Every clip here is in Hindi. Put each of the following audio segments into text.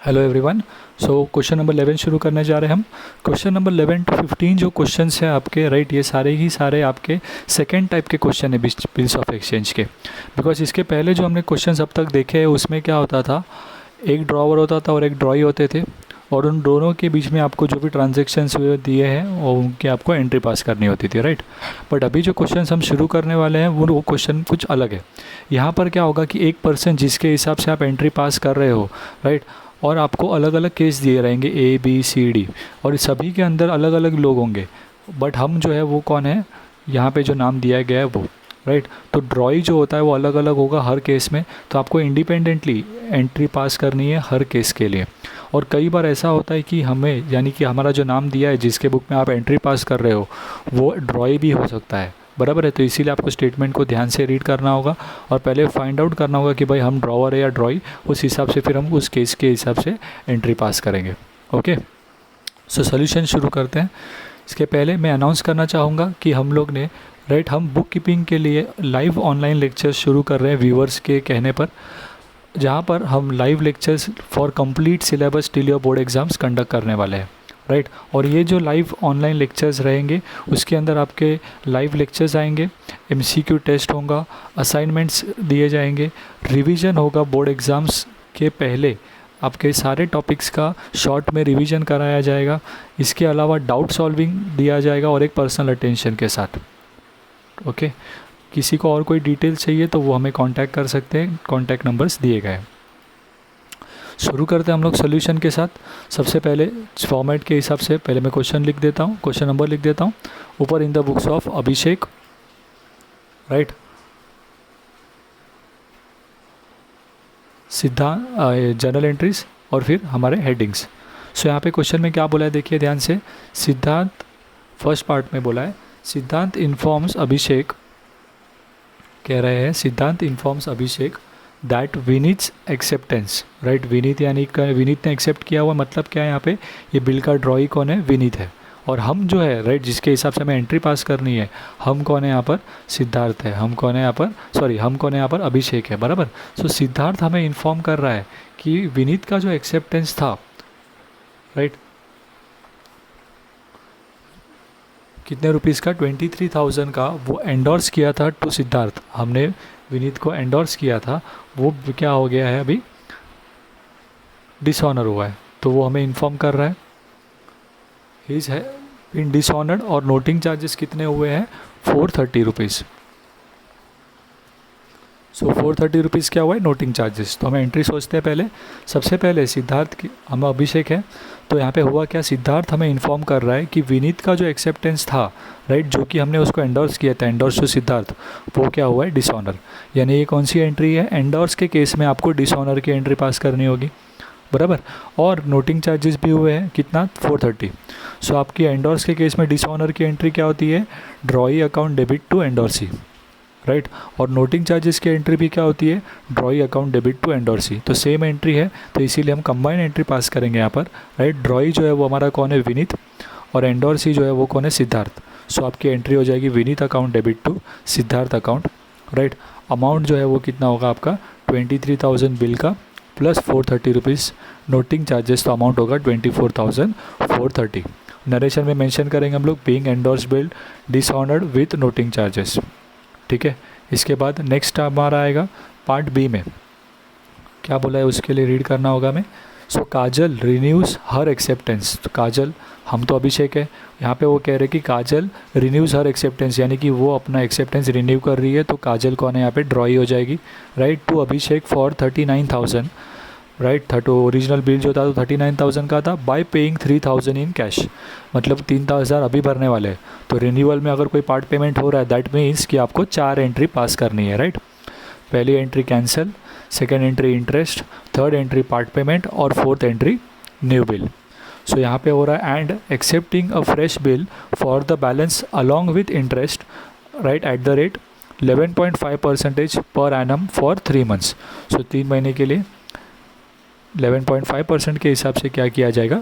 Hello everyone. So question number 11 शुरू करने जा रहे हैं हम। क्वेश्चन नंबर 11 टू 15 जो क्वेश्चंस हैं आपके, राइट, ये सारे आपके सेकंड टाइप के क्वेश्चन है बिल्स ऑफ एक्सचेंज के। बिकॉज इसके पहले जो हमने क्वेश्चंस अब तक देखे हैं उसमें क्या होता था, एक ड्रॉवर होता था और एक ड्रॉई होते थे, और उन दोनों के बीच में आपको जो भी ट्रांजेक्शन्स दिए हैं वो उनकी आपको एंट्री पास करनी होती थी, राइट। बट अभी जो क्वेश्चंस हम शुरू करने वाले हैं वो क्वेश्चन कुछ अलग है। यहाँ पर क्या होगा कि एक पर्सन जिसके हिसाब से आप एंट्री पास कर रहे हो, राइट, और आपको अलग अलग केस दिए रहेंगे ABCD, और सभी के अंदर अलग अलग लोग होंगे। बट हम जो है वो कौन है, यहाँ पे जो नाम दिया गया है वो, राइट। तो ड्रॉई जो होता है वो अलग अलग होगा हर केस में, तो आपको इंडिपेंडेंटली एंट्री पास करनी है हर केस के लिए। और कई बार ऐसा होता है कि हमें, यानी कि हमारा जो नाम दिया है जिसके बुक में आप एंट्री पास कर रहे हो वो ड्रॉई भी हो सकता है, बराबर है। तो इसीलिए आपको स्टेटमेंट को ध्यान से रीड करना होगा और पहले फाइंड आउट करना होगा कि भाई हम ड्रॉवर है या ड्रॉई, उस हिसाब से फिर हम उस केस के हिसाब से एंट्री पास करेंगे। ओके, सो सोल्यूशन शुरू करते हैं। इसके पहले मैं अनाउंस करना चाहूँगा कि हम लोग ने, राइट, हम बुक कीपिंग के लिए लाइव ऑनलाइन लेक्चर्स शुरू कर रहे हैं व्यूअर्स के कहने पर, जहाँ पर हम live lectures for complete syllabus till your board exams conduct करने वाले हैं, राइट। और ये जो लाइव ऑनलाइन लेक्चर्स रहेंगे उसके अंदर आपके लाइव लेक्चर्स आएंगे, MCQ टेस्ट होगा, असाइनमेंट्स दिए जाएंगे, रिवीजन होगा बोर्ड एग्ज़ाम्स के पहले, आपके सारे टॉपिक्स का शॉर्ट में रिवीजन कराया जाएगा। इसके अलावा डाउट सॉल्विंग दिया जाएगा और एक पर्सनल अटेंशन के साथ। ओके, किसी को और कोई डिटेल चाहिए तो वो हमें कांटेक्ट कर सकते हैं, कांटेक्ट नंबर्स दिए गए हैं। शुरू करते हैं हम लोग सोल्यूशन के साथ। सबसे पहले फॉर्मेट के हिसाब से पहले मैं क्वेश्चन लिख देता हूँ, क्वेश्चन नंबर लिख देता हूँ ऊपर, in the books of Abhishek, right, सिद्धांत, जर्नल एंट्रीज, और फिर हमारे हेडिंग्स। सो यहाँ पे क्वेश्चन में क्या बोला है देखिए ध्यान से। सिद्धांत, फर्स्ट पार्ट में बोला है, सिद्धांत इन्फॉर्म्स अभिषेक, कह रहे हैं Siddhant informs Abhishek that Vineet's acceptance, right. Vineet यानी विनीत ने एक्सेप्ट किया हुआ, मतलब क्या है यहाँ पे, ये बिल का ड्रॉई कौन है, विनीत है। और हम जो है, राइट, जिसके हिसाब से हमें एंट्री पास करनी है, हम कौन है यहाँ पर, सिद्धार्थ है। हम कौन है यहाँ पर, सॉरी, हम कौन है यहाँ पर, अभिषेक है, बराबर। सो सिद्धार्थ हमें इन्फॉर्म कर रहा है कि विनीत का जो एक्सेप्टेंस था, राइट, कितने रुपीज़ का, 23,000 का, वो एंडोर्स किया था टू सिद्धार्थ। हमने विनीत को एंडोर्स किया था, वो क्या हो गया है, अभी डिसऑनर हुआ है। तो वो हमें इन्फॉर्म कर रहा है इज है इन डिसऑनर्ड, और नोटिंग चार्जेस कितने हुए हैं, 430 रुपीज़। सो 430 रुपीज़ क्या हुआ है, नोटिंग चार्जेस। तो हमें एंट्री सोचते हैं पहले। सबसे पहले सिद्धार्थ की, हम अभिषेक है, तो यहाँ पे हुआ क्या, सिद्धार्थ हमें इन्फॉर्म कर रहा है कि विनीत का जो एक्सेप्टेंस था, राइट, जो कि हमने उसको एंडोर्स किया था, एंडोर्स टू सिद्धार्थ, वो क्या हुआ है, डिसऑनर। यानी ये कौन सी एंट्री है, एंडोर्स के केस में आपको डिसऑनर की एंट्री पास करनी होगी, बराबर। और नोटिंग चार्जेस भी हुए हैं, कितना, 430। सो आपकी एंडोर्स के केस में डिसऑनर की एंट्री क्या होती है, drawee account debit to endorsee, right. और नोटिंग चार्जेस की एंट्री भी क्या होती है, drawee account debit to endorsee. तो सेम एंट्री है, तो इसीलिए हम कंबाइन एंट्री पास करेंगे यहाँ पर, राइट। ड्रॉई जो है वो हमारा कौन है, विनीत, और एंडोर्सी जो है वो कौन है, सिद्धार्थ। सो आपकी एंट्री हो जाएगी Vineet account debit to Siddharth account, right. Amount जो है वो कितना होगा आपका, 23,000 बिल का प्लस 430 रुपीज़ नोटिंग चार्जेस, तो अमाउंट होगा 24,430। नरेशन में मेंशन करेंगे हम लोग, being endorse bill dishonoured with noting charges, ठीक है। इसके बाद नेक्स्ट हमारा आएगा पार्ट बी में, क्या बोला है उसके लिए रीड करना होगा हमें। सो काजल रिन्यूज़ हर एक्सेप्टेंस, तो काजल, हम तो अभिषेक है, यहाँ पे वो कह रहे हैं कि काजल रिन्यूज़ हर एक्सेप्टेंस, यानी कि वो अपना एक्सेप्टेंस रिन्यू कर रही है। तो काजल कौन है यहाँ पे, ड्रॉई हो जाएगी, right, to Abhishek for 39,000, right. तो ओरिजिनल बिल जो था तो 39,000 का था, बाय पेइंग 3,000 इन कैश, मतलब 3,000 अभी भरने वाले हैं। तो रिन्यूअल में अगर कोई पार्ट पेमेंट हो रहा है, दैट मीन्स कि आपको 4 एंट्री पास करनी है, राइट। पहली entry cancel, second entry interest, third entry part payment, और फोर्थ एंट्री न्यू बिल। सो यहाँ पे हो रहा है and accepting a fresh bill for the balance along with interest, right, at the rate 11.5% per annum for 3 months. सो 3 महीने के लिए 11.5% के हिसाब से क्या किया जाएगा,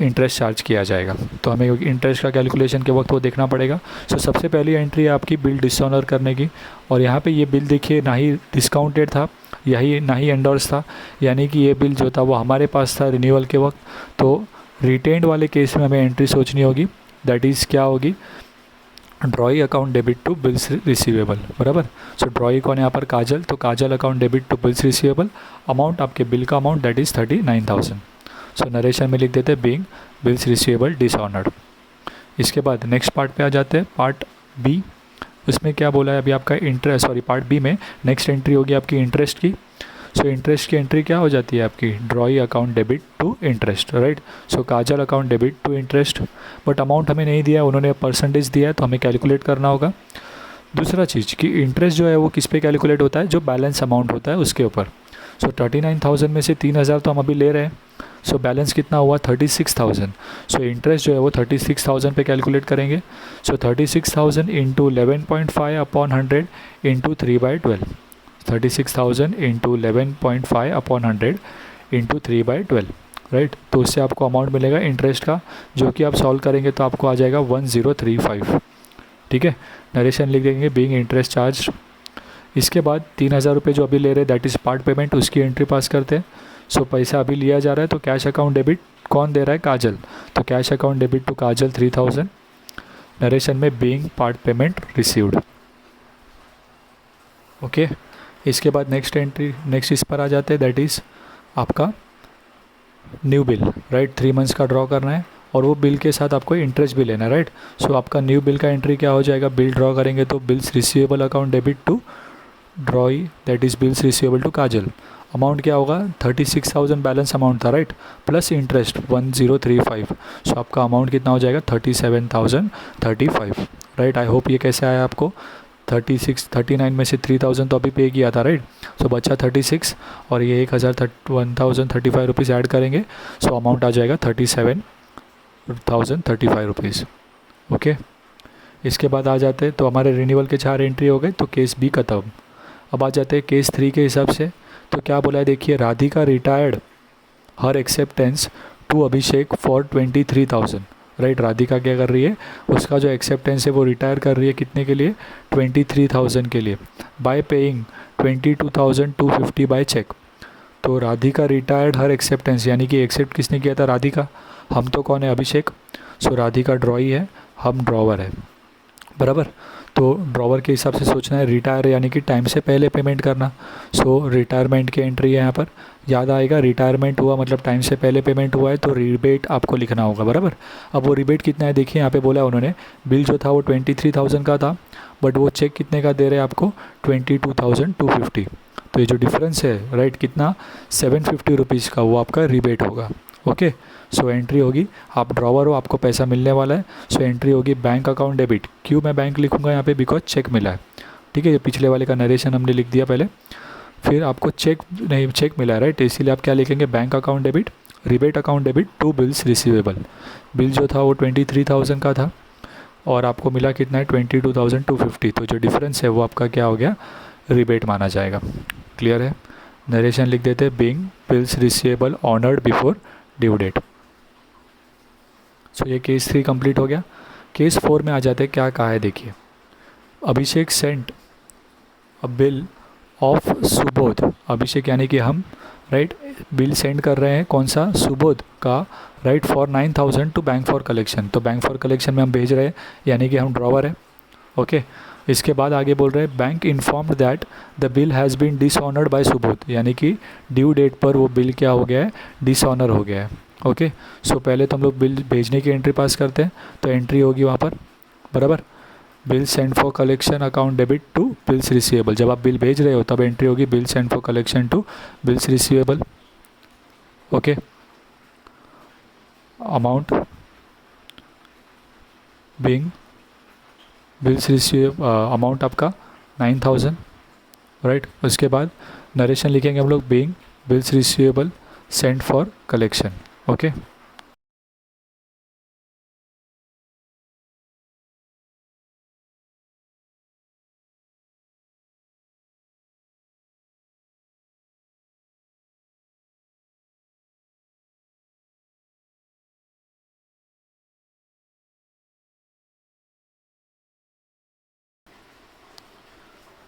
इंटरेस्ट चार्ज किया जाएगा। तो हमें इंटरेस्ट का कैलकुलेशन के वक्त वो देखना पड़ेगा। सो सबसे पहली एंट्री है आपकी बिल डिसऑनर करने की, और यहाँ पे ये बिल देखिए ना ही डिस्काउंटेड था, यही ना ही एंडोर्स था, यानी कि ये बिल जो था वो हमारे पास था रिन्यूअल के वक्त। तो रिटेन्ड वाले केस में हमें एंट्री सोचनी होगी, दैट इज़ क्या होगी, drawee account debit to bills receivable, बराबर। सो ड्रॉई कौन है यहाँ पर, काजल, तो Kajal account debit to bills receivable, amount आपके बिल का amount that is 39,000। So narration में लिख देते हैं बीइंग बिल्स रिसीवेबल डिसऑनर्ड। इसके बाद नेक्स्ट पार्ट पे आ जाते हैं, पार्ट बी। उसमें क्या बोला है अभी आपका इंटरेस्ट, सॉरी पार्ट बी में नेक्स्ट एंट्री होगी आपकी इंटरेस्ट की। सो इंटरेस्ट की एंट्री क्या हो जाती है आपकी, drawee account debit to interest, right. So Kajal account debit to interest, but amount हमें नहीं दिया है, उन्होंने परसेंटेज दिया है तो हमें कैलकुलेट करना होगा। दूसरा चीज़ कि इंटरेस्ट जो है वो किस पे कैलकुलेट होता है, जो बैलेंस अमाउंट होता है उसके ऊपर। सो 39,000 में से 3,000 तो हम अभी ले रहे हैं, सो बैलेंस कितना हुआ 36,000। सो इंटरेस्ट जो है वो 36,000 पे कैलकुलेट करेंगे। सो 36,000 into 11.5 upon 100 into 3/12, 36,000 into 11.5 upon 100 into 3/12, right. तो उससे आपको अमाउंट मिलेगा इंटरेस्ट का, जो कि आप सॉल्व करेंगे तो आपको आ जाएगा 1035, ठीक है। नरेशन लिख देंगे बीइंग इंटरेस्ट चार्ज। इसके बाद 3,000 रुपये जो अभी ले रहे हैं दैट इज़ पार्ट पेमेंट, उसकी एंट्री पास करते हैं। सो पैसा अभी लिया जा रहा है तो कैश अकाउंट डेबिट कौन दे रहा है, काजल, तो cash account debit to Kajal 3,000। Narration में being part payment received, okay. इसके बाद नेक्स्ट एंट्री, नेक्स्ट इस पर आ जाते हैं, दैट इज़ आपका न्यू बिल, राइट। 3 मंथ्स का ड्रॉ करना है और वो बिल के साथ आपको इंटरेस्ट भी लेना है, राइट। सो आपका न्यू बिल का एंट्री क्या हो जाएगा, बिल ड्रॉ करेंगे तो bills receivable account debit to drawee that is bills receivable to Kajal. Amount क्या होगा, 36,000 बैलेंस अमाउंट था, राइट, प्लस इंटरेस्ट 1035। सो आपका अमाउंट कितना हो जाएगा 37,035, राइट। आई होप ये कैसे आया आपको, 39 में से 3,000 तो अभी पे किया था, राइट। सो बचा 36 और ये 1,035 रुपीज़ ऐड करेंगे, सो अमाउंट आ जाएगा 37,035 रुपीज़, ओके। इसके बाद आ जाते हैं, तो हमारे रिन्यूअल के 4 एंट्री हो गए, तो केस बी खत्म। अब आ जाते हैं केस 3 के हिसाब से। तो क्या बोला है देखिए, Radhika retired her acceptance to Abhishek for 23,000, right. Radhika क्या कर रही है, उसका जो एक्सेप्टेंस है वो रिटायर कर रही है कितने के लिए, 23,000 के लिए, बाय पेइंग 22,250 बाय चेक। तो राधिका रिटायर्ड हर एक्सेप्टेंस, यानी कि एक्सेप्ट किसने किया था, राधिका। हम तो कौन है, अभिषेक। सो राधिका ड्रॉई है, हम ड्रॉवर है, बराबर। तो ड्रॉवर के हिसाब से सोचना है, रिटायर यानी कि टाइम से पहले पेमेंट करना। सो रिटायरमेंट की एंट्री है यहाँ पर, याद आएगा रिटायरमेंट हुआ मतलब टाइम से पहले पेमेंट हुआ है, तो रिबेट आपको लिखना होगा, बराबर। अब वो रिबेट कितना है देखिए, यहाँ पे बोला है उन्होंने, बिल जो था वो 23,000 का था, बट वो चेक कितने का दे रहे हैं आपको, 22,250। तो ये जो डिफरेंस है, राइट, कितना 750 रुपीज़ का, वो आपका रिबेट होगा, ओके। सो एंट्री होगी, आप ड्रॉवर हो, आपको पैसा मिलने वाला है। सो एंट्री होगी बैंक अकाउंट डेबिट। क्यों मैं बैंक लिखूंगा यहाँ पे, बिकॉज चेक मिला है, ठीक है। ये पिछले वाले का नरेशन हमने लिख दिया पहले, फिर आपको चेक नहीं, चेक मिला है, राइट, इसीलिए आप क्या लिखेंगे, bank account debit, rebate account debit to bills receivable. Bill जो था वो 23,000 का था और आपको मिला कितना है 22,250, तो जो डिफरेंस है वो आपका क्या हो गया, रिबेट माना जाएगा, क्लियर है। नरेशन लिख देते हैं being bills receivable honoured before due date. So ये केस 3 कंप्लीट हो गया। केस 4 में आ जाते हैं, क्या कहा है देखिए, Abhishek sent a bill of Subodh, Abhishek यानी कि हम, राइट, बिल सेंड कर रहे हैं कौन सा, सुबोध का, right, for 9,000 to bank for collection. तो बैंक फॉर कलेक्शन में हम भेज रहे हैं, यानी कि हम ड्रॉवर है, ओके। इसके बाद आगे बोल रहे हैं bank informed that the bill has been dishonoured by Subodh, यानी कि ड्यू डेट पर वो बिल क्या हो गया है, डिसऑनर हो गया है, ओके। सो पहले तो हम लोग बिल भेजने की एंट्री पास करते हैं, तो एंट्री होगी वहाँ पर, बराबर, bill send for collection account debit to bills receivable. जब आप बिल भेज रहे हो तब एंट्री होगी bill send for collection to bills receivable, okay. Amount being bills receive, amount आपका 9,000, राइट। उसके बाद नरेशन लिखेंगे हम लोग being bills receivable send for collection, okay.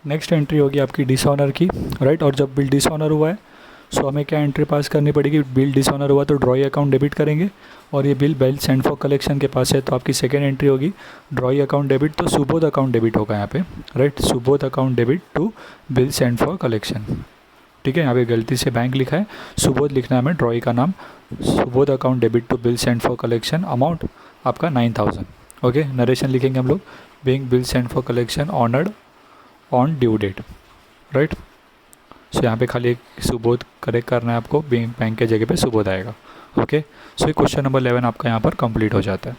Next entry होगी आपकी डिसऑनर की, राइट। और जब बिल डिसऑनर हुआ है सो हमें क्या एंट्री पास करनी पड़ेगी, बिल डिसऑनर हुआ तो ड्रॉई अकाउंट डेबिट करेंगे, और ये बिल सेंड फॉर कलेक्शन के पास है तो आपकी सेकेंड एंट्री होगी ड्रॉई अकाउंट डेबिट, तो सुबोध अकाउंट डेबिट होगा यहाँ पे, right. Subodh account debit to bill send for collection, ठीक है। यहाँ पे गलती से बैंक लिखा है, सुबोध लिखना है हमें ड्रॉई का नाम। Subodh account debit to bill send for collection, amount आपका 9000, ओके। नरेशन लिखेंगे हम लोग, being bill send for collection honoured on due date, right. So यहाँ पे खाली एक सुबोध करेक्ट करना है आपको, बैंक के जगह पे सुबोध आएगा, ओके। सो ये क्वेश्चन नंबर 11 आपका यहाँ पर कंप्लीट हो जाता है।